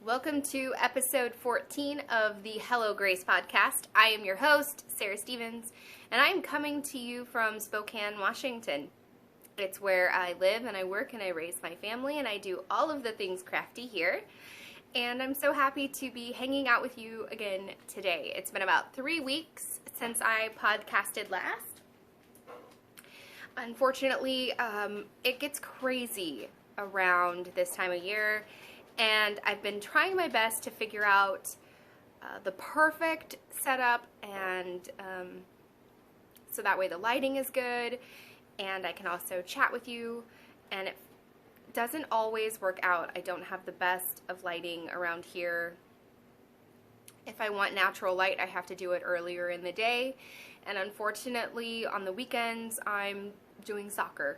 Welcome to episode 14 of the Hello Grace podcast. I am your host, Sarah Stevens, and I am coming to you from Spokane, Washington. It's where I live and I work and I raise my family and I do all of the things crafty here. And I'm so happy to be hanging out with you again today. It's been about 3 weeks since I podcasted last. Unfortunately, it gets crazy around this time of year, and I've been trying my best to figure out the perfect setup, and so that way the lighting is good and I can also chat with you, and it doesn't always work out. I don't have the best of lighting around here. If I want natural light, I have to do it earlier in the day, and unfortunately on the weekends I'm doing soccer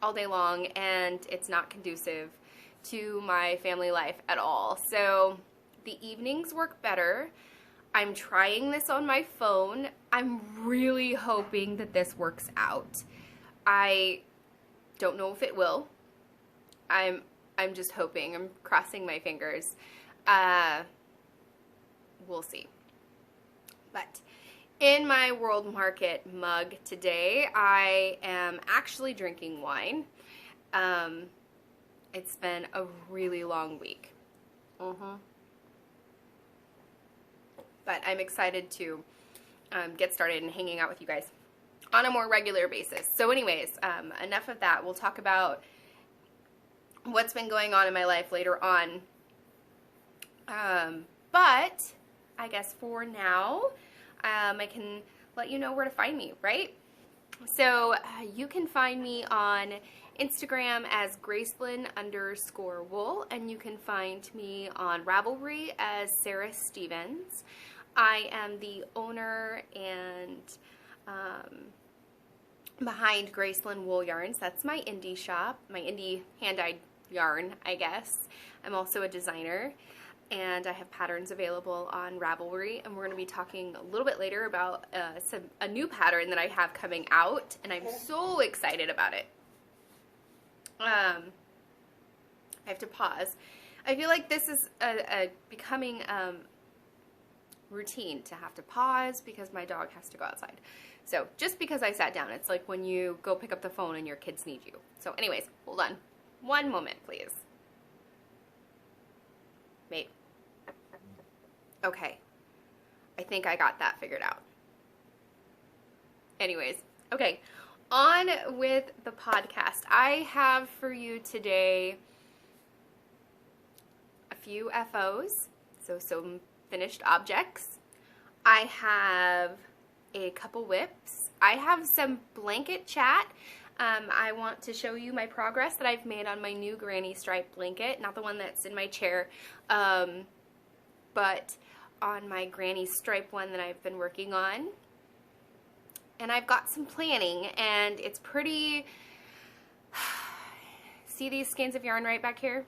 all day long and it's not conducive to my family life at all. So the evenings work better. I'm trying this on my phone. I'm really hoping that this works out. I don't know if it will. I'm just hoping. I'm crossing my fingers. We'll see. But in my World Market mug today, I am actually drinking wine. It's been a really long week. But I'm excited to get started and hanging out with you guys on a more regular basis. So anyways, enough of that. We'll talk about what's been going on in my life later on. But I guess for now, I can let you know where to find me, right? So you can find me on Instagram as Gracelyn_wool, and you can find me on Ravelry as Sarah Stevens. I am the owner and behind Gracelyn Wool Yarns. That's my indie shop, my indie hand-dyed yarn, I guess. I'm also a designer, and I have patterns available on Ravelry, and we're going to be talking a little bit later about a new pattern that I have coming out, and I'm so excited about it. I have to pause. I feel like this is becoming routine to have to pause because my dog has to go outside. So just because I sat down, it's like when you go pick up the phone and your kids need you. So anyways, hold on. One moment, please. Wait. Okay. I think I got that figured out. Anyways, okay. On with the podcast. I have for you today a few FOs, so some finished objects. I have a couple whips. I have some blanket chat. I want to show you my progress that I've made on my new granny stripe blanket, not the one that's in my chair, but on my granny stripe one that I've been working on. And I've got some planning, and it's pretty, see these skeins of yarn right back here?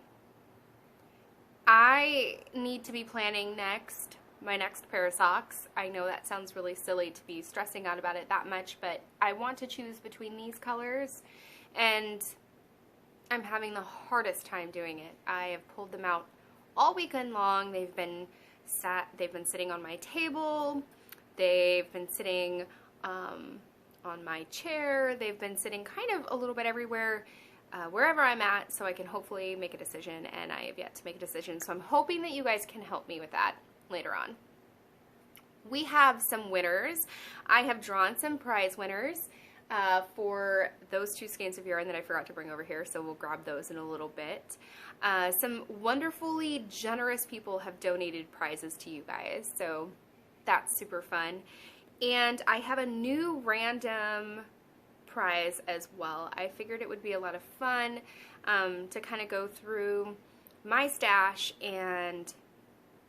I need to be planning my next pair of socks. I know that sounds really silly to be stressing out about it that much, but I want to choose between these colors, and I'm having the hardest time doing it. I have pulled them out all weekend long. They've been sitting on my table. They've been sitting on my chair. They've been sitting kind of a little bit everywhere, wherever I'm at, so I can hopefully make a decision, and I have yet to make a decision, so I'm hoping that you guys can help me with that later on. We have some winners. I have drawn some prize winners for those two skeins of yarn that I forgot to bring over here, so we'll grab those in a little bit. Some wonderfully generous people have donated prizes to you guys, so that's super fun. And I have a new random prize as well. I figured it would be a lot of fun to kind of go through my stash and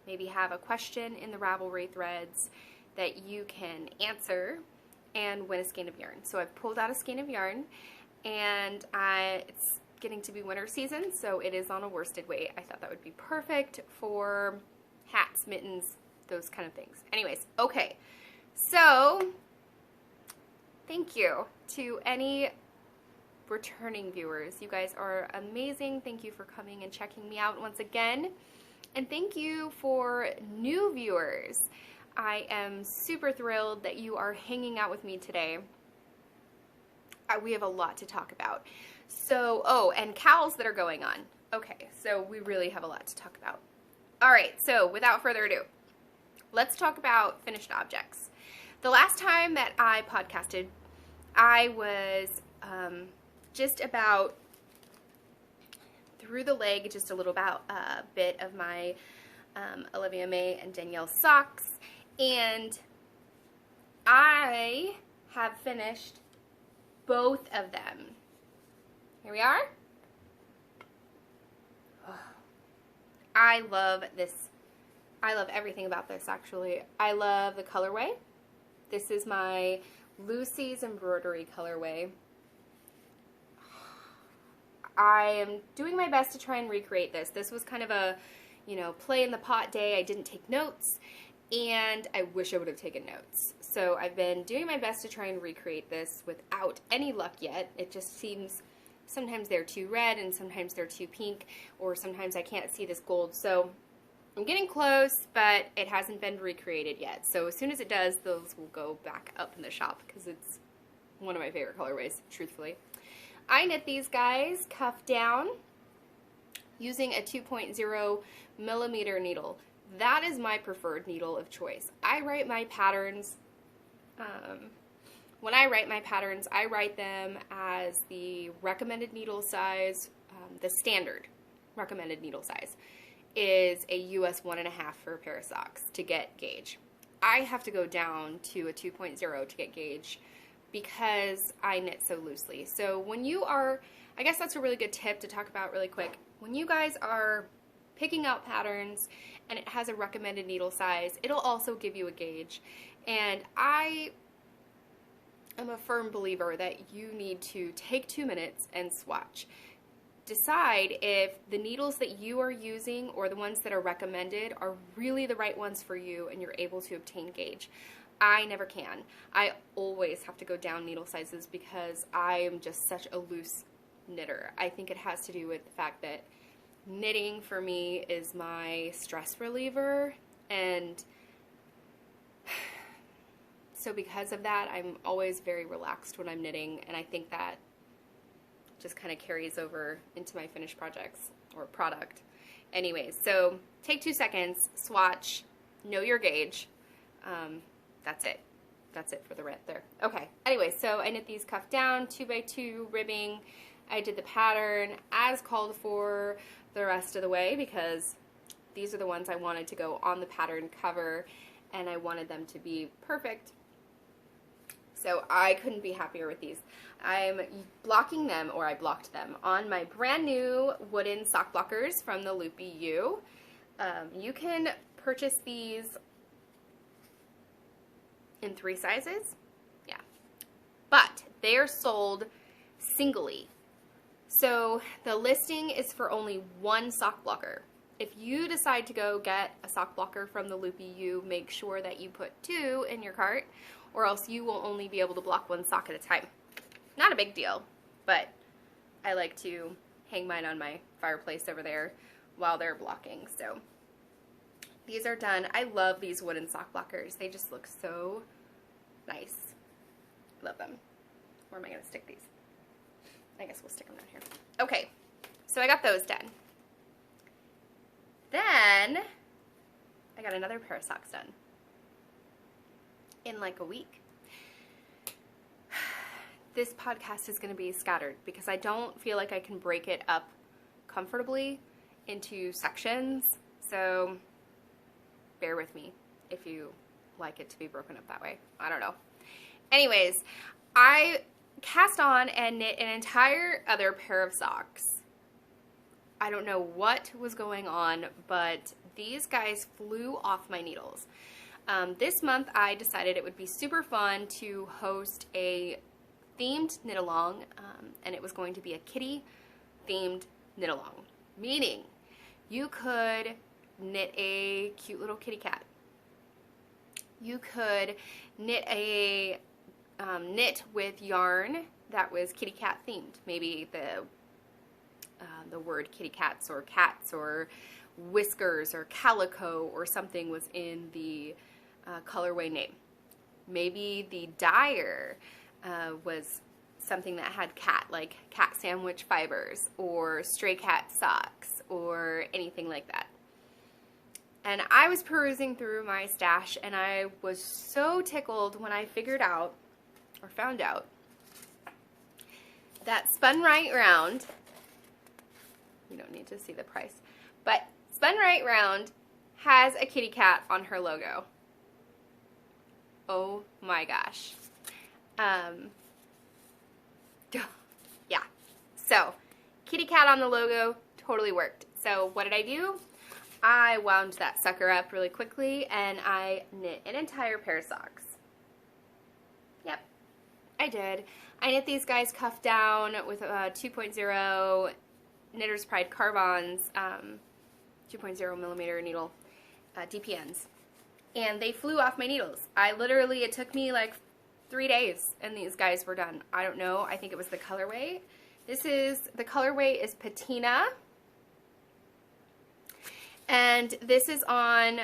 maybe have a question in the Ravelry threads that you can answer and win a skein of yarn. So I've pulled out a skein of yarn, and it's getting to be winter season, so it is on a worsted weight. I thought that would be perfect for hats, mittens, those kind of things. Anyways, okay. So, thank you to any returning viewers. You guys are amazing. Thank you for coming and checking me out once again. And thank you for new viewers. I am super thrilled that you are hanging out with me today. We have a lot to talk about. So, oh, and cows that are going on. Okay, so we really have a lot to talk about. All right, so without further ado, let's talk about finished objects. The last time that I podcasted, I was just about through the leg, just a little bit of my Olivia May and Danielle socks, and I have finished both of them. Here we are. Oh, I love this. I love everything about this, actually. I love the colorway. This is my Lucy's embroidery colorway. I am doing my best to try and recreate this. This was kind of a, play in the pot day. I didn't take notes, and I wish I would have taken notes. So I've been doing my best to try and recreate this without any luck yet. It just seems sometimes they're too red and sometimes they're too pink, or sometimes I can't see this gold. So I'm getting close, but it hasn't been recreated yet. So as soon as it does, those will go back up in the shop because it's one of my favorite colorways, truthfully. I knit these guys cuff down using a 2.0 millimeter needle. That is my preferred needle of choice. I write my patterns, when I write my patterns, I write them as the recommended needle size, the standard recommended needle size is a US 1.5 for a pair of socks to get gauge. I have to go down to a 2.0 to get gauge because I knit so loosely. So when you are, I guess that's a really good tip to talk about really quick. When you guys are picking out patterns and it has a recommended needle size, it'll also give you a gauge. And I am a firm believer that you need to take 2 minutes and swatch. Decide if the needles that you are using or the ones that are recommended are really the right ones for you and you're able to obtain gauge. I never can. I always have to go down needle sizes because I am just such a loose knitter. I think it has to do with the fact that knitting for me is my stress reliever, and so because of that, I'm always very relaxed when I'm knitting, and I think that just kind of carries over into my finished projects or product. Anyways, so take 2 seconds, swatch, know your gauge. That's it. That's it for the rent there. Okay, anyway, so I knit these cuff down, 2x2 ribbing. I did the pattern as called for the rest of the way because these are the ones I wanted to go on the pattern cover and I wanted them to be perfect. So I couldn't be happier with these. I'm blocking them, or I blocked them, on my brand new wooden sock blockers from the Loopy U. You can purchase these in 3 sizes, yeah, but they are sold singly. So the listing is for only 1 sock blocker. If you decide to go get a sock blocker from the Loopy U, make sure that you put 2 in your cart, or else you will only be able to block 1 sock at a time. Not a big deal, but I like to hang mine on my fireplace over there while they're blocking. So these are done. I love these wooden sock blockers. They just look so nice. Love them. Where am I going to stick these? I guess we'll stick them down here. Okay, so I got those done. Then I got another pair of socks done in like a week. This podcast is going to be scattered because I don't feel like I can break it up comfortably into sections. So bear with me if you like it to be broken up that way. I don't know. Anyways, I cast on and knit an entire other pair of socks. I don't know what was going on, but these guys flew off my needles. This month I decided it would be super fun to host a themed knit along, and it was going to be a kitty themed knit along, meaning you could knit a cute little kitty cat. You could knit a knit with yarn that was kitty cat themed, maybe the word kitty cats or whiskers or calico or something was in the colorway name. Maybe the dyer was something that had cat, like cat sandwich fibers or stray cat socks or anything like that. And I was perusing through my stash and I was so tickled when I found out that Spun Right Round, you don't need to see the price, but Spun Right Round has a kitty cat on her logo. Oh my gosh. Yeah. So, kitty cat on the logo totally worked. So, what did I do? I wound that sucker up really quickly and I knit an entire pair of socks. Yep, I did. I knit these guys cuff down with 2.0 Knitter's Pride Carve-Ons 2.0 millimeter needle DPNs. And they flew off my needles. It took me like 3 days and these guys were done. I don't know, I think it was the colorway. The colorway is Patina. And this is on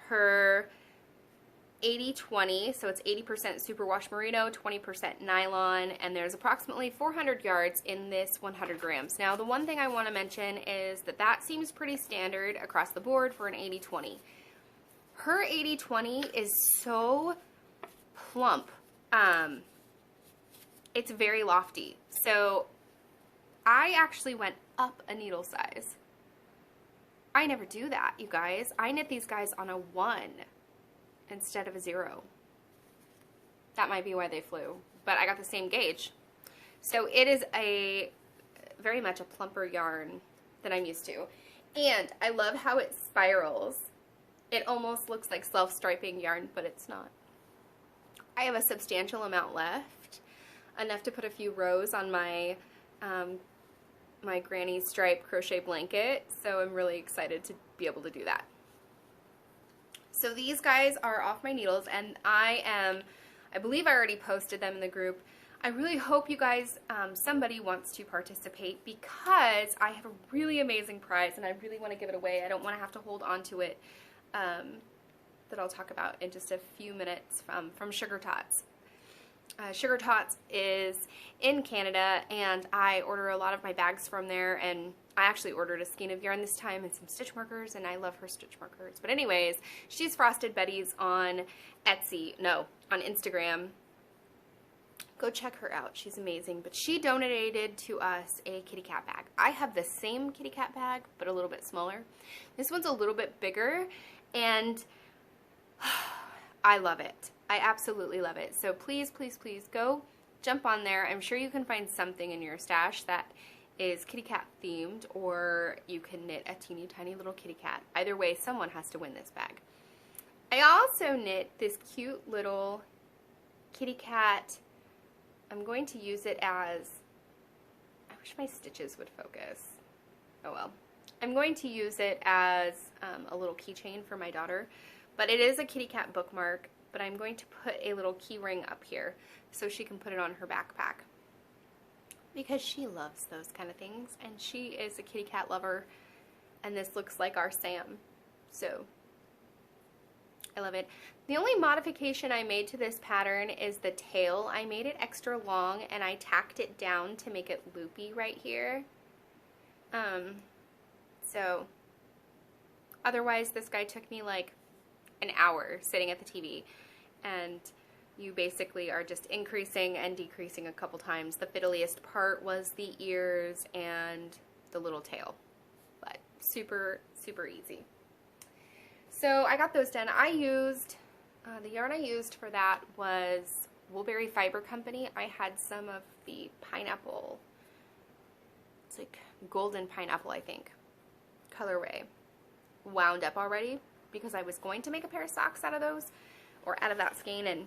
her 80-20, so it's 80% superwash merino, 20% nylon, and there's approximately 400 yards in this 100 grams. Now, the one thing I want to mention is that seems pretty standard across the board for an 80-20. Her 80-20 is so plump. It's very lofty. So I actually went up a needle size. I never do that, you guys. I knit these guys on a 1 instead of a 0. That might be why they flew, but I got the same gauge. So it is very much a plumper yarn than I'm used to. And I love how it spirals. It almost looks like self-striping yarn, but it's not. I have a substantial amount left, enough to put a few rows on my my granny stripe crochet blanket, so I'm really excited to be able to do that. So these guys are off my needles, and I believe I already posted them in the group. I really hope you guys, somebody wants to participate, because I have a really amazing prize and I really want to give it away. I don't want to have to hold on to it, that I'll talk about in just a few minutes from Sugar Tots. Sugar Tots is in Canada, and I order a lot of my bags from there, and I actually ordered a skein of yarn this time and some stitch markers, and I love her stitch markers. But anyways, she's Frosted Betties on on Instagram. Go check her out. She's amazing. But she donated to us a kitty cat bag. I have the same kitty cat bag, but a little bit smaller. This one's a little bit bigger, and I love it. I absolutely love it. So please, please, please go jump on there. I'm sure you can find something in your stash that is kitty cat themed, or you can knit a teeny tiny little kitty cat. Either way, someone has to win this bag. I also knit this cute little kitty cat. I'm going to use it as, I wish my stitches would focus. Oh well. I'm going to use it as a little keychain for my daughter, but it is a kitty cat bookmark. But I'm going to put a little key ring up here so she can put it on her backpack, because she loves those kind of things, and she is a kitty cat lover, and this looks like our Sam, so I love it. The only modification I made to this pattern is the tail. I made it extra long and I tacked it down to make it loopy right here. So otherwise this guy took me like an hour sitting at the TV, and you basically are just increasing and decreasing a couple times. The fiddliest part was the ears and the little tail, but super, super easy. So I got those done. I used, the yarn I used for that was Woolberry Fiber Company. I had some of the pineapple, it's like golden pineapple, I think, colorway, wound up already, because I was going to make a pair of socks out of those, or out of that skein, and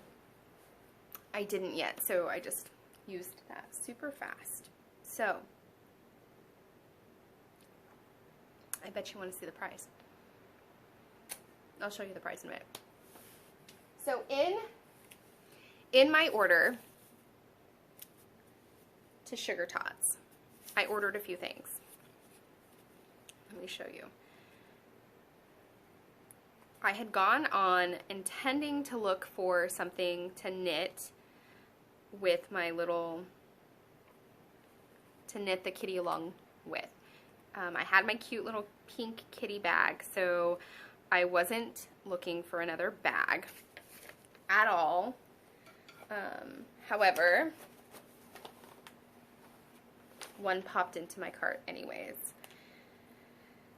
I didn't yet, so I just used that super fast. So, I bet you want to see the price. I'll show you the price in a minute. So in my order to Sugar Tots, I ordered a few things. Let me show you. I had gone on intending to look for something to knit with my little, to knit the kitty along with. I had my cute little pink kitty bag, so I wasn't looking for another bag at all. However, one popped into my cart anyways.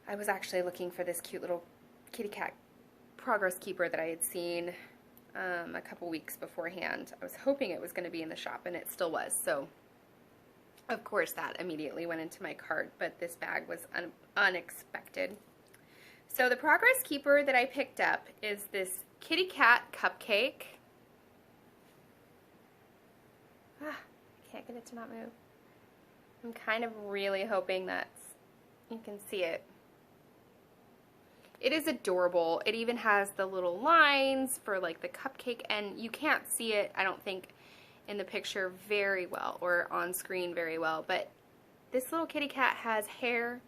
I was actually looking for this cute little kitty cat progress keeper that I had seen a couple weeks beforehand. I was hoping it was going to be in the shop, and it still was, so of course that immediately went into my cart, but this bag was unexpected. So the progress keeper that I picked up is this kitty cat cupcake. I can't get it to not move. I'm kind of really hoping that you can see it. It is adorable. It even has the little lines for like the cupcake, and you can't see it, I don't think, in the picture very well or on screen very well, but this little kitty cat has hair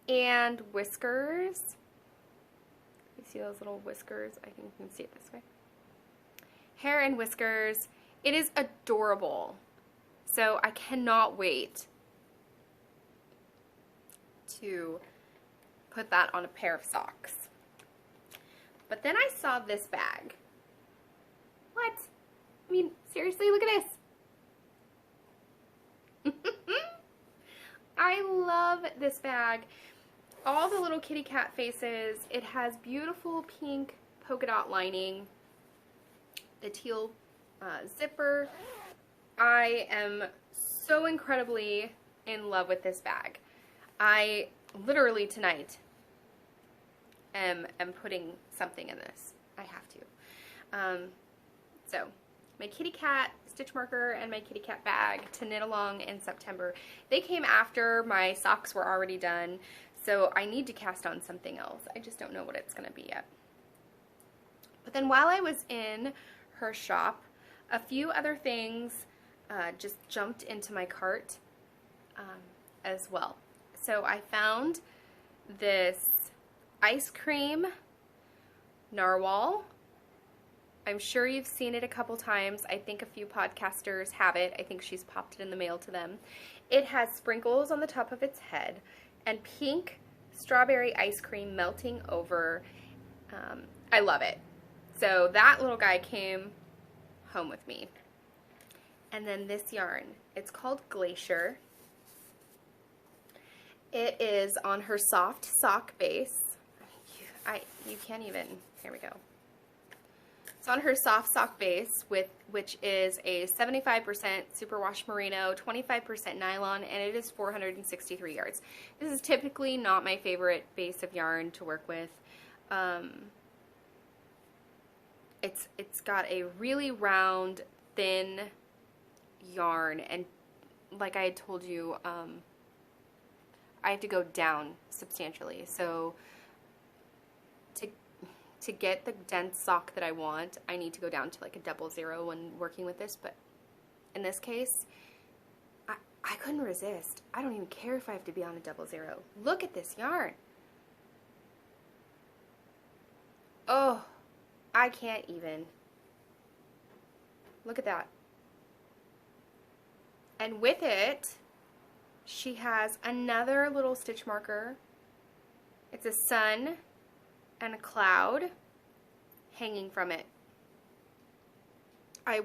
and whiskers. You see those little whiskers? I think you can see it this way. Hair and whiskers. It is adorable. So I cannot wait to put that on a pair of socks. But then I saw this bag. What? I mean, seriously, look at this. I love this bag. All the little kitty cat faces. It has beautiful pink polka dot lining. The teal zipper. I am so incredibly in love with this bag. I literally tonight am putting something in this. I have to. So my kitty cat stitch marker and my kitty cat bag to knit along in September. They came after my socks were already done, so I need to cast on something else. I just don't know what it's going to be yet. But then while I was in her shop, a few other things just jumped into my cart as well. So I found this ice cream narwhal. I'm sure you've seen it a couple times. I think a few podcasters have it. I think she's popped it in the mail to them. It has sprinkles on the top of its head and pink strawberry ice cream melting over. I love it. So that little guy came home with me. And then this yarn. It's called Glacier. It is on her soft sock base. You can't even, here we go. It's on her soft sock base, which is a 75% superwash merino, 25% nylon, and it is 463 yards. This is typically not my favorite base of yarn to work with. It's got a really round, thin yarn, and like I had told you, I have to go down substantially. So to get the dense sock that I want, I need to go down to like a 00 when working with this, but in this case, I couldn't resist. I don't even care if I have to be on a 00. Look at this yarn. Oh, I can't even. Look at that. And with it, she has another little stitch marker. It's a sun and a cloud hanging from it. I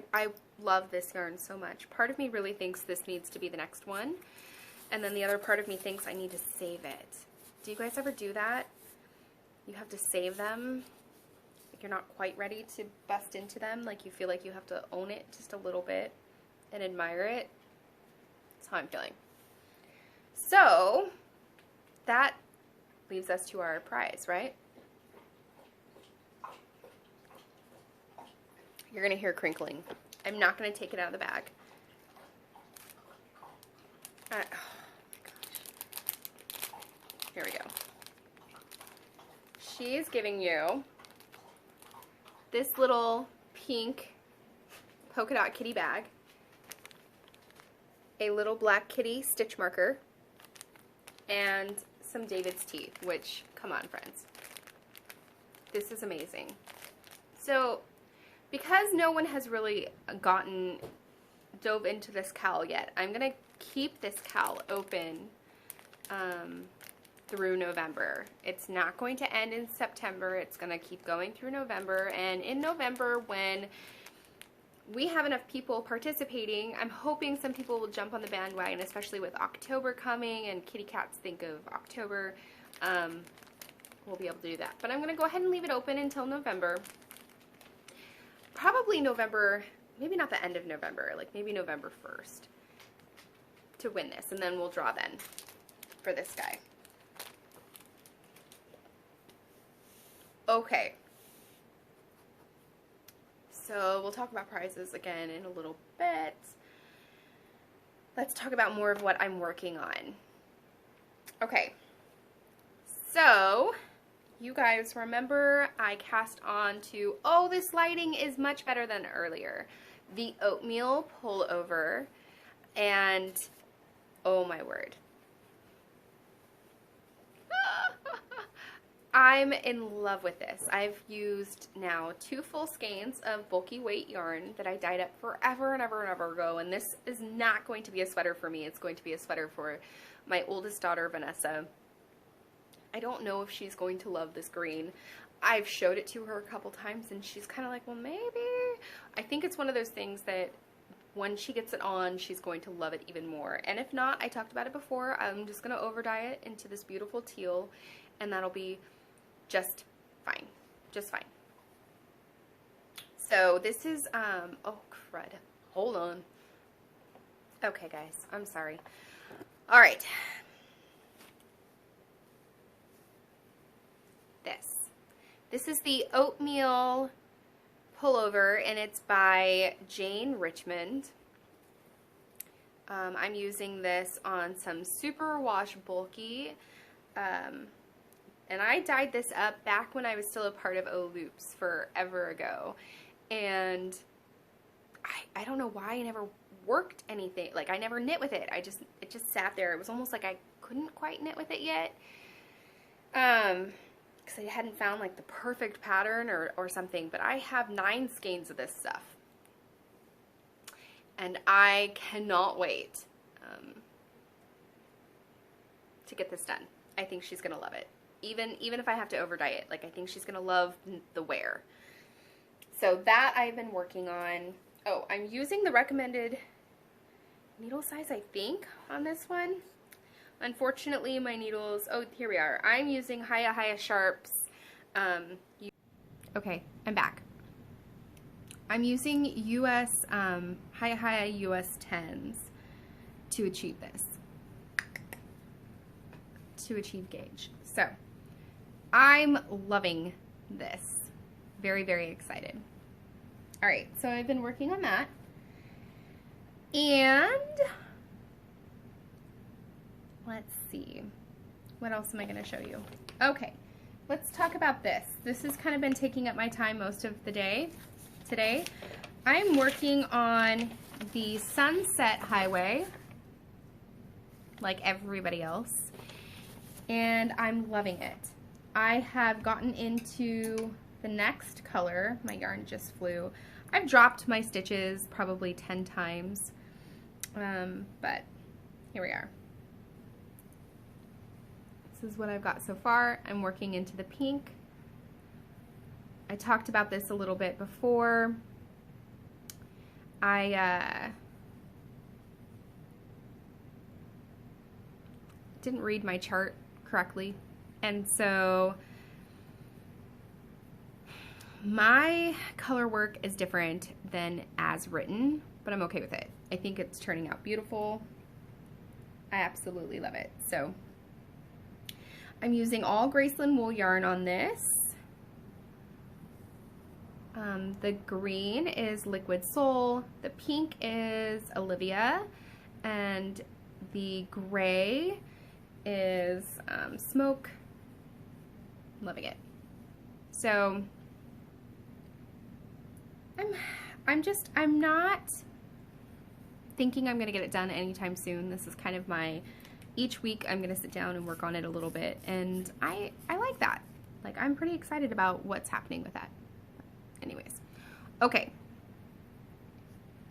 love this yarn so much. Part of me really thinks this needs to be the next one, and then the other part of me thinks I need to save it. Do you guys ever do that? You have to save them. Like you're not quite ready to bust into them. Like you feel like you have to own it just a little bit and admire it. That's how I'm feeling. So that leaves us to our prize, right? You're going to hear crinkling. I'm not going to take it out of the bag. Oh my gosh. Here we go. She is giving you this little pink polka dot kitty bag, a little black kitty stitch marker, and some David's teeth, which, come on, friends. This is amazing. So, because no one has really dove into this cowl yet, I'm going to keep this cowl open through November. It's not going to end in September. It's going to keep going through November. And in November, when we have enough people participating, I'm hoping some people will jump on the bandwagon, especially with October coming and kitty cats think of October. We'll be able to do that. But I'm going to go ahead and leave it open until November. Probably November, maybe not the end of November, like maybe November 1st to win this. And then we'll draw then for this guy. Okay. So we'll talk about prizes again in a little bit. Let's talk about more of what I'm working on. Okay. So, you guys remember I cast on to, oh, this lighting is much better than earlier, the oatmeal pullover, and oh my word. I'm in love with this. I've used now 2 full skeins of bulky weight yarn that I dyed up forever and ever and ever ago, and this is not going to be a sweater for me. It's going to be a sweater for my oldest daughter, Vanessa. I don't know if she's going to love this green. I've showed it to her a couple times, and she's kind of like, well, maybe. I think it's one of those things that when she gets it on, she's going to love it even more. And if not, I talked about it before, I'm just going to over dye it into this beautiful teal, and that'll be just fine. Just fine. So this is, oh crud. Hold on. Okay, guys. I'm sorry. All right. This is the oatmeal pullover, and it's by Jane Richmond. I'm using this on some superwash bulky, and I dyed this up back when I was still a part of O Loops forever ago, and I don't know why I never worked anything, like I never knit with it. It just sat there. It was almost like I couldn't quite knit with it yet, because I hadn't found like the perfect pattern or something. But I have 9 skeins of this stuff, and I cannot wait to get this done. I think she's gonna love it. Even if I have to over dye it, like I think she's gonna love the wear. So that I've been working on. Oh, I'm using the recommended needle size, I think, on this one. Unfortunately, my needles, oh, here we are. I'm using Hiya Sharps. Okay, I'm back. I'm using US, Hiya US 10s to achieve this. To achieve gauge. So, I'm loving this. Very, very excited. Alright, so I've been working on that. And let's see. What else am I going to show you? Okay, let's talk about this. This has kind of been taking up my time most of the day today. I'm working on the Sunset Highway, like everybody else, and I'm loving it. I have gotten into the next color. My yarn just flew. I've dropped my stitches probably 10 times, but here we are. This is what I've got so far. I'm working into the pink. I talked about this a little bit before. I didn't read my chart correctly, and so my color work is different than as written, but I'm okay with it. I think it's turning out beautiful. I absolutely love it. So I'm using all Graceland wool yarn on this. The green is Liquid Soul, the pink is Olivia, and the gray is Smoke. Loving it. So I'm not thinking I'm gonna get it done anytime soon. This is kind of my each week I'm going to sit down and work on it a little bit, and I like that. Like, I'm pretty excited about what's happening with that. Anyways, okay.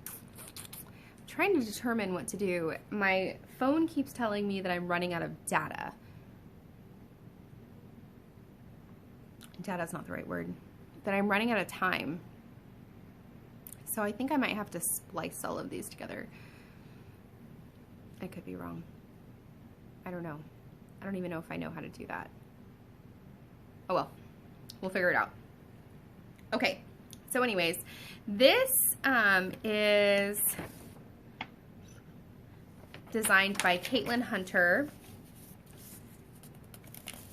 I'm trying to determine what to do. My phone keeps telling me that I'm running out of data. Data's not the right word. That I'm running out of time. So I think I might have to splice all of these together. I could be wrong. I don't know. I don't even know if I know how to do that. Oh well, we'll figure it out. Okay, so anyways, this is designed by Caitlin Hunter.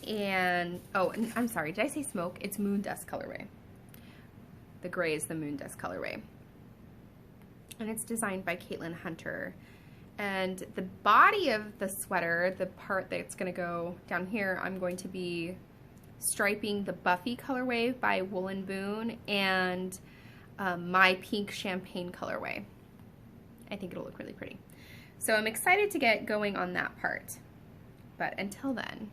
And, oh, I'm sorry, did I say smoke? It's Moon Dust colorway. The gray is the Moon Dust colorway. And it's designed by Caitlin Hunter. And the body of the sweater, the part that's going to go down here, I'm going to be striping the Buffy colorway by Woolen Boon and my pink champagne colorway. I think it'll look really pretty. So I'm excited to get going on that part. But until then,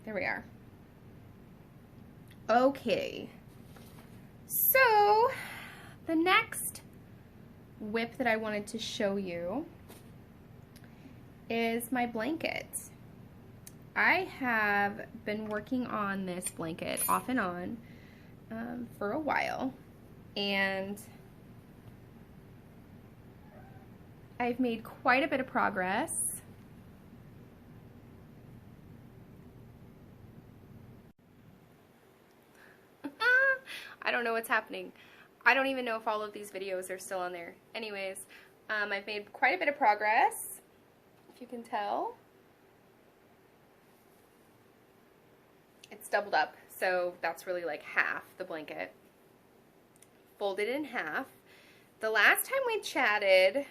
there we are. Okay. So the next whip that I wanted to show you is my blanket. I have been working on this blanket off and on for a while, and I've made quite a bit of progress. I don't know what's happening. I don't even know if all of these videos are still on there. Anyways, I've made quite a bit of progress, if you can tell. It's doubled up, so that's really like half the blanket. Folded in half. The last time we chatted,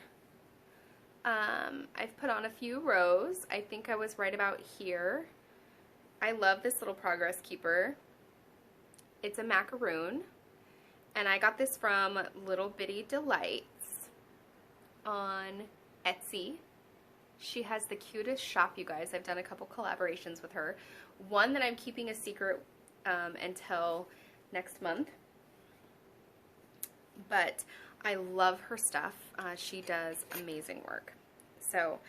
I've put on a few rows. I think I was right about here. I love this little progress keeper. It's a macaroon, and I got this from Little Bitty Delights on Etsy. She has the cutest shop, you guys. I've done a couple collaborations with her. One that I'm keeping a secret until next month. But I love her stuff. She does amazing work. So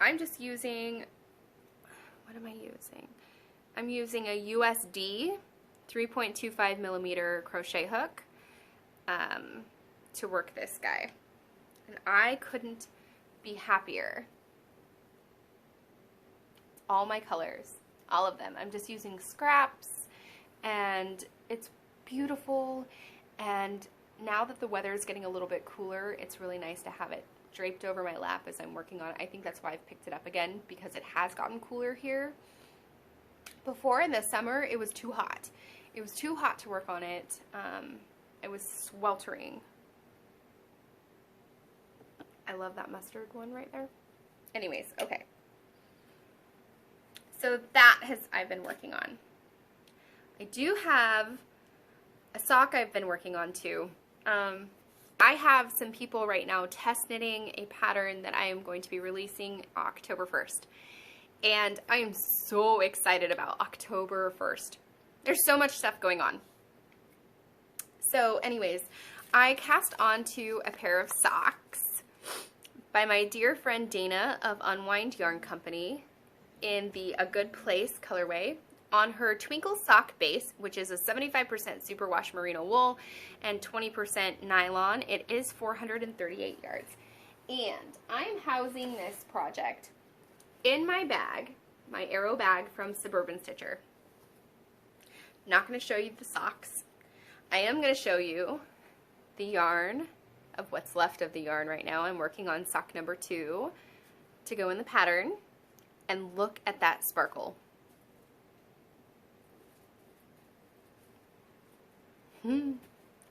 I'm just using, what am I using? I'm using a USD 3.25 millimeter crochet hook to work this guy. And I couldn't be happier. All my colors, all of them. I'm just using scraps, and it's beautiful. And now that the weather is getting a little bit cooler, it's really nice to have it draped over my lap as I'm working on it. I think that's why I've picked it up again, because it has gotten cooler here. Before, in the summer, it was too hot. It was too hot to work on it. It was sweltering. I love that mustard one right there. Anyways, okay. So that I've been working on. I do have a sock I've been working on too. I have some people right now test knitting a pattern that I am going to be releasing October 1st. And I am so excited about October 1st. There's so much stuff going on. So anyways, I cast onto a pair of socks by my dear friend Dana of Unwind Yarn Company in the A Good Place colorway on her Twinkle sock base, which is a 75% superwash merino wool and 20% nylon. It is 438 yards. And I'm housing this project in my bag, my Arrow bag from Suburban Stitcher. Not going to show you the socks. I am going to show you the yarn of what's left of the yarn right now. I'm working on sock number 2 to go in the pattern. And look at that sparkle.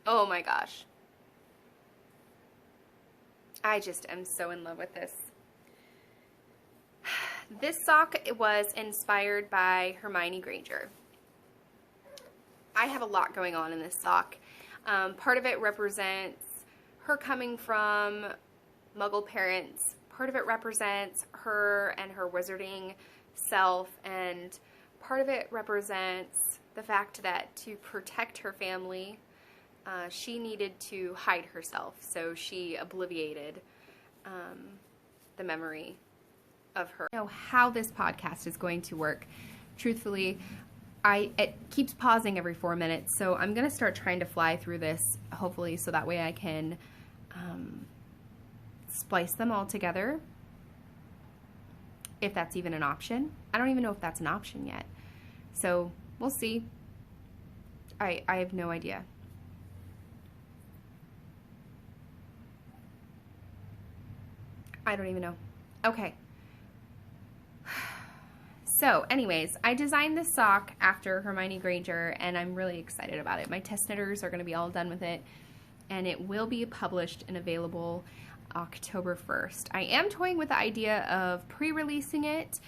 Oh my gosh. I just am so in love with this. This sock was inspired by Hermione Granger. I have a lot going on in this sock. Part of it represents her coming from Muggle parents. part of it represents her and her wizarding self, and part of it represents the fact that to protect her family, she needed to hide herself, so she obliviated the memory of her. I know how this podcast is going to work. Truthfully, it keeps pausing every 4 minutes, so I'm going to start trying to fly through this, hopefully, so that way I can splice them all together, if that's even an option. I don't even know if that's an option yet, so we'll see. I have no idea. I don't even know. Okay. So anyways, I designed this sock after Hermione Granger, and I'm really excited about it. My test knitters are going to be all done with it, and it will be published and available October 1st. I am toying with the idea of pre-releasing it.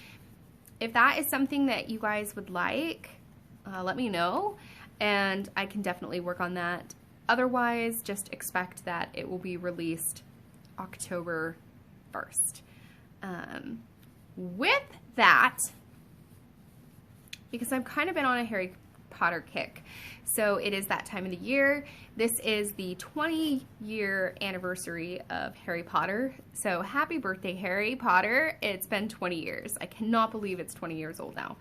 If that is something that you guys would like, let me know, and I can definitely work on that. Otherwise, just expect that it will be released October 1st. With that, because I've kind of been on a Harry Potter kick, so it is that time of the year. This is the 20-year anniversary of Harry Potter, so happy birthday, Harry Potter. It's been 20 years. I cannot believe it's 20 years old now.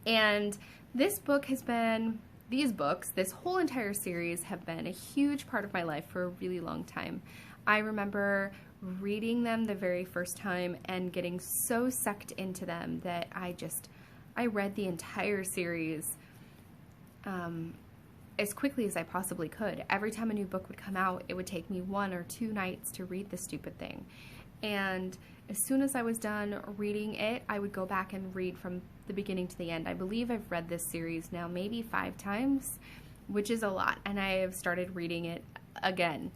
And this book has been, these books, this whole entire series have been a huge part of my life for a really long time. I remember reading them the very first time and getting so sucked into them that I read the entire series as quickly as I possibly could. Every time a new book would come out, it would take me 1 or 2 nights to read the stupid thing. And as soon as I was done reading it, I would go back and read from the beginning to the end. I believe I've read this series now maybe 5 times, which is a lot, and I have started reading it again.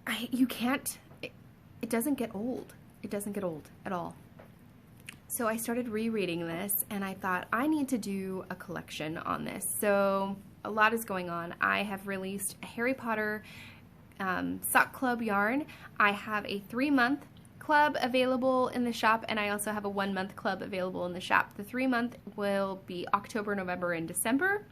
It doesn't get old. It doesn't get old at all. So I started rereading this, and I thought I need to do a collection on this. So a lot is going on. I have released a Harry Potter sock club yarn. I have a 3-month club available in the shop, and I also have a 1-month club available in the shop. The 3-month will be October, November, and December,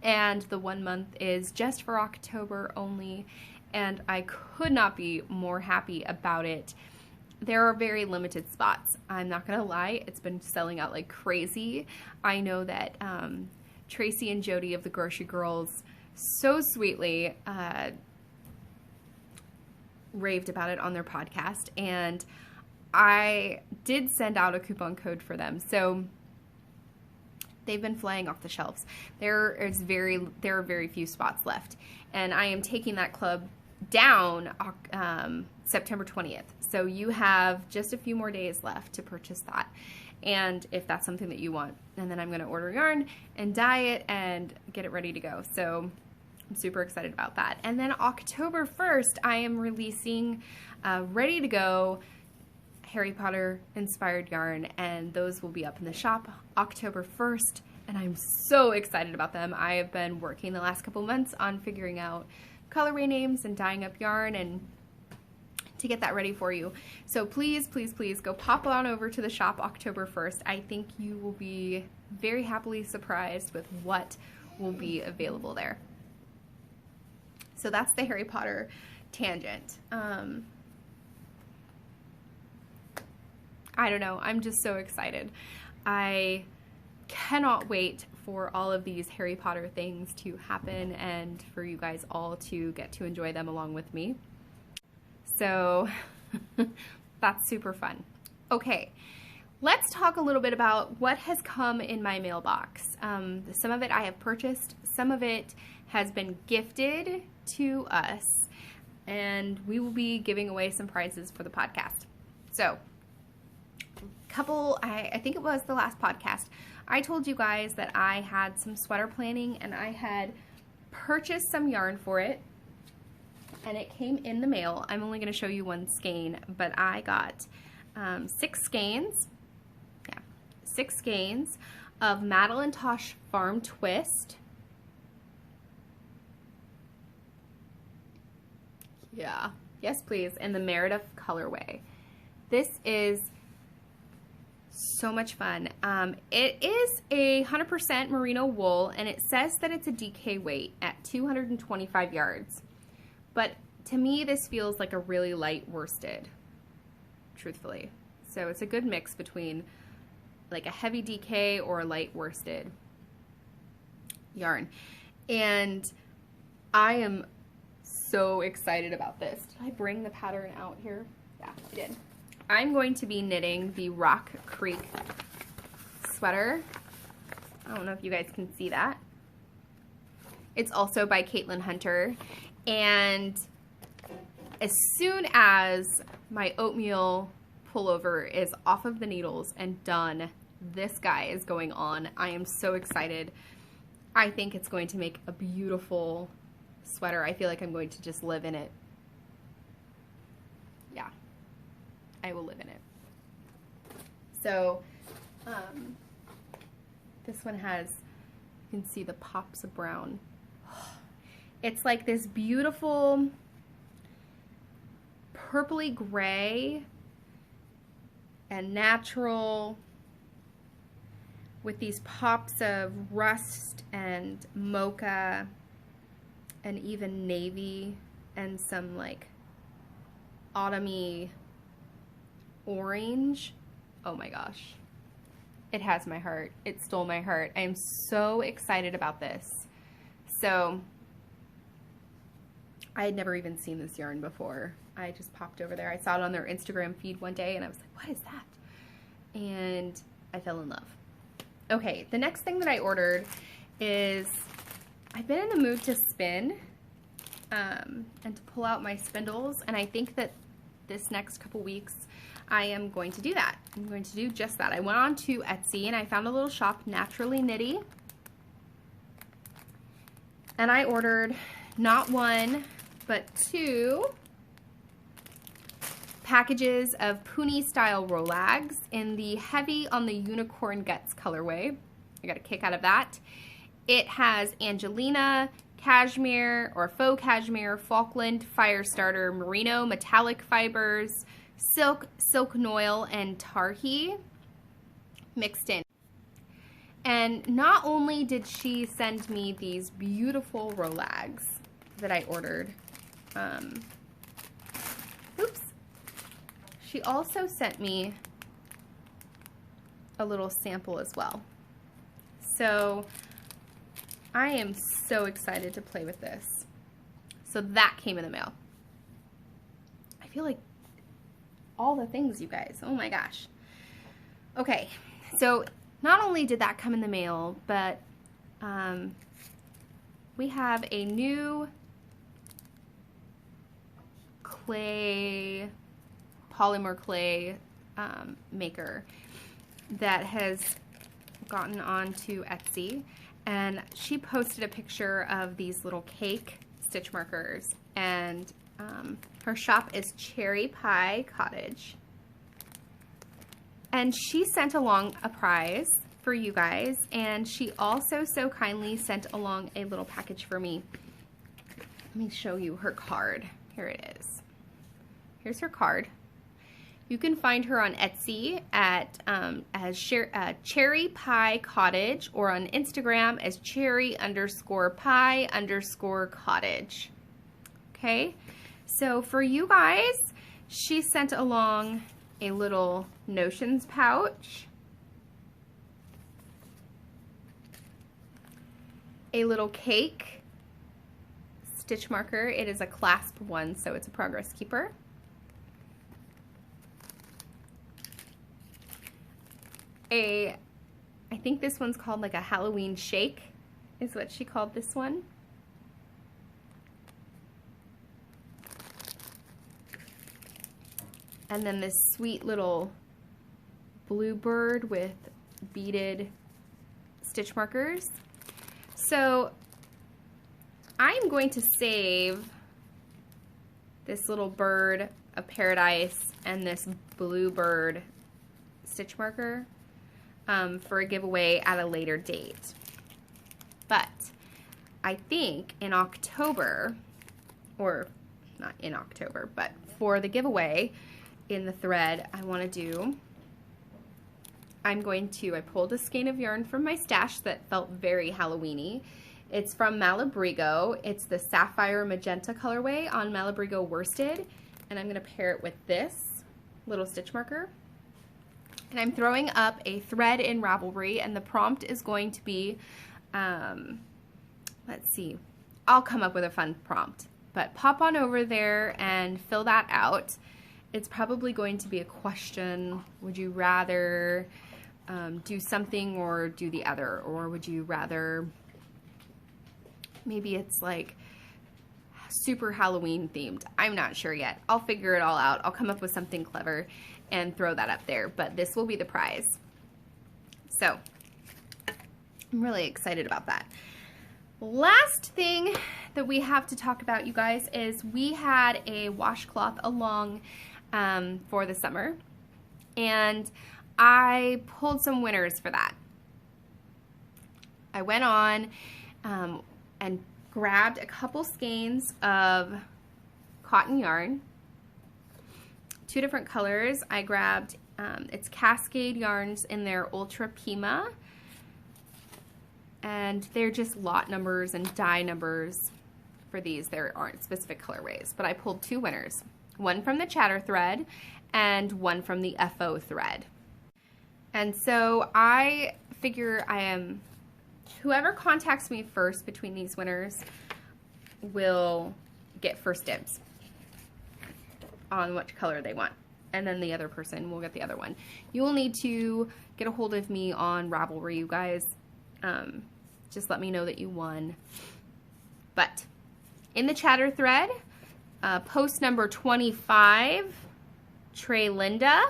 and the 1 month is just for October only, and I could not be more happy about it. There are very limited spots. I'm not gonna lie, it's been selling out like crazy. I know that Tracy and Jody of the Grocery Girls so sweetly raved about it on their podcast, and I did send out a coupon code for them, so they've been flying off the shelves. There are very few spots left, and I am taking that club down September 20th. So you have just a few more days left to purchase that, and if that's something that you want, and then I'm going to order yarn and dye it and get it ready to go. So I'm super excited about that. And then October 1st, I am releasing ready to go Harry Potter inspired yarn, and those will be up in the shop October 1st, and I'm so excited about them. I have been working the last couple months on figuring out colorway names and dyeing up yarn and to get that ready for you. So please, please, please go pop on over to the shop October 1st. I think you will be very happily surprised with what will be available there. So that's the Harry Potter tangent. I don't know, I'm just so excited. I cannot wait for all of these Harry Potter things to happen and for you guys all to get to enjoy them along with me. So that's super fun. Okay, let's talk a little bit about what has come in my mailbox. Some of it I have purchased, some of it has been gifted to us, and we will be giving away some prizes for the podcast. So, I think it was the last podcast, I told you guys that I had some sweater planning and I had purchased some yarn for it, and it came in the mail. I'm only going to show you one skein, but I got 6 skeins, 6 skeins of Madeline Tosh Farm Twist. Yeah, Yes, please. In the Meredith colorway. This is so much fun. It is 100% merino wool, and it says that it's a DK weight at 225 yards. But to me, this feels like a really light worsted, truthfully. So it's a good mix between like a heavy DK or a light worsted yarn. And I am so excited about this. Did I bring the pattern out here? Yeah, I did. I'm going to be knitting the Rock Creek sweater. I don't know if you guys can see that. It's also by Caitlin Hunter. And as soon as my oatmeal pullover is off of the needles and done, this guy is going on. I am so excited. I think it's going to make a beautiful sweater. I feel like I'm going to just live in it. Yeah, I will live in it. So this one has, you can see the pops of brown. It's like this beautiful purpley gray and natural with these pops of rust and mocha and even navy and some like autumny orange. Oh my gosh. It has my heart. It stole my heart. I am so excited about this. So I had never even seen this yarn before. I just popped over there. I saw it on their Instagram feed one day and I was like, what is that? And I fell in love. Okay, the next thing that I ordered is, I've been in the mood to spin and to pull out my spindles, and I think that this next couple weeks I am going to do that. I'm going to do just that. I went on to Etsy and I found a little shop, Naturally Nitty, and I ordered not one but 2 packages of Puni style Rolags in the Heavy on the Unicorn Guts colorway. I got a kick out of that. It has Angelina, cashmere or faux cashmere, Falkland, Firestarter, merino, metallic fibers, silk, silk noil, and tarhi mixed in. And not only did she send me these beautiful Rolags that I ordered, oops, she also sent me a little sample as well. So I am so excited to play with this. So that came in the mail. I feel like all the things, you guys. Oh my gosh. Okay, so not only did that come in the mail, but we have a new clay, polymer clay maker that has gotten onto Etsy, and she posted a picture of these little cake stitch markers, and her shop is Cherry Pie Cottage, and she sent along a prize for you guys, and she also so kindly sent along a little package for me. Let me show you her card. Here it is. Here's her card. You can find her on Etsy at as Cherry Pie Cottage, or on Instagram as cherry_pie_cottage. Okay, so for you guys, she sent along a little notions pouch, a little cake stitch marker. It is a clasp one, so it's a progress keeper. I think this one's called like a Halloween shake, is what she called this one. And then this sweet little bluebird with beaded stitch markers. So I'm going to save this little bird of paradise and this bluebird stitch marker for a giveaway at a later date. But I think in October, or not in October, but for the giveaway in the thread I want to do, I pulled a skein of yarn from my stash that felt very Halloween-y. It's from Malabrigo. It's the Sapphire Magenta colorway on Malabrigo worsted, and I'm going to pair it with this little stitch marker. And I'm throwing up a thread in Ravelry, and the prompt is going to be, let's see, I'll come up with a fun prompt, but pop on over there and fill that out. It's probably going to be a question. Would you rather do something or do the other? Or would you rather, maybe it's like super Halloween themed. I'm not sure yet. I'll figure it all out. I'll come up with something clever and throw that up there, but this will be the prize. So I'm really excited about that. Last thing that we have to talk about, you guys, is we had a washcloth along for the summer, and I pulled some winners for that. I went on and grabbed a couple skeins of cotton yarn, 2 different colors. I grabbed, it's Cascade yarns in their Ultra Pima, and they're just lot numbers and die numbers for these. There aren't specific colorways, but I pulled 2 winners, one from the Chatter thread and one from the FO thread. And so I figure whoever contacts me first between these winners will get first dibs on which color they want, and then the other person will get the other one. You will need to get a hold of me on Ravelry, you guys. Just let me know that you won. But in the Chatter thread, post number 25, Trey Linda,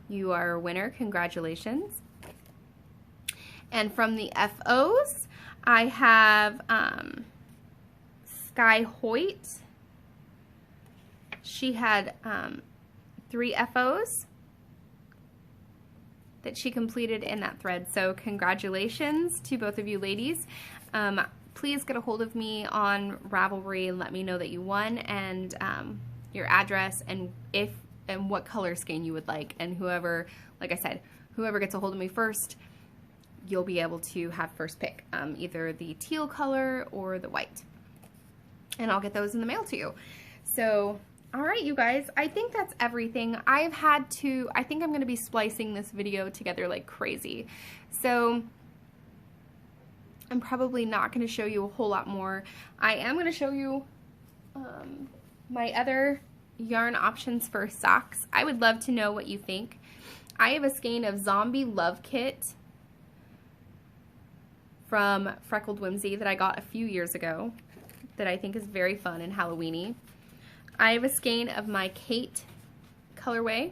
you are a winner. Congratulations. And from the FOs, I have Sky Hoyt. She had 3 FOs that she completed in that thread. So congratulations to both of you ladies. Please get a hold of me on Ravelry and let me know that you won, and your address and what color skein you would like. And whoever, like I said, whoever gets a hold of me first, you'll be able to have first pick, either the teal color or the white. And I'll get those in the mail to you. So, all right, you guys, I think that's everything. I think I'm going to be splicing this video together like crazy. So I'm probably not going to show you a whole lot more. I am going to show you my other yarn options for socks. I would love to know what you think. I have a skein of Zombie Love Kit from Freckled Whimsy that I got a few years ago that I think is very fun and Halloween-y. I have a skein of my Kate colorway,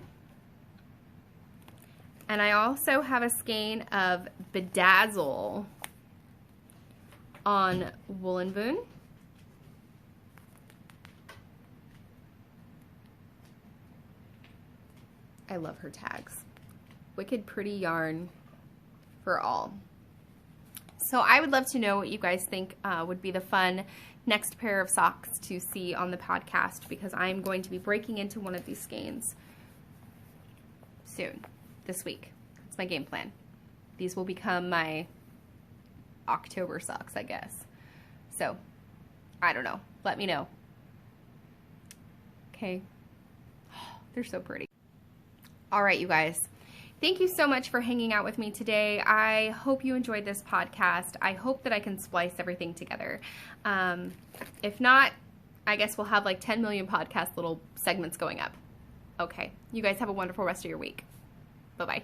and I also have a skein of Bedazzle on Woolen Boon. I love her tags. Wicked pretty yarn for all. So I would love to know what you guys think would be the fun next pair of socks to see on the podcast, because I'm going to be breaking into one of these skeins soon, this week. That's my game plan. These will become my October socks, I guess. So, I don't know. Let me know. Okay. Oh, they're so pretty. All right, you guys. Thank you so much for hanging out with me today. I hope you enjoyed this podcast. I hope that I can splice everything together. If not, I guess we'll have like 10 million podcast little segments going up. Okay. You guys have a wonderful rest of your week. Bye-bye.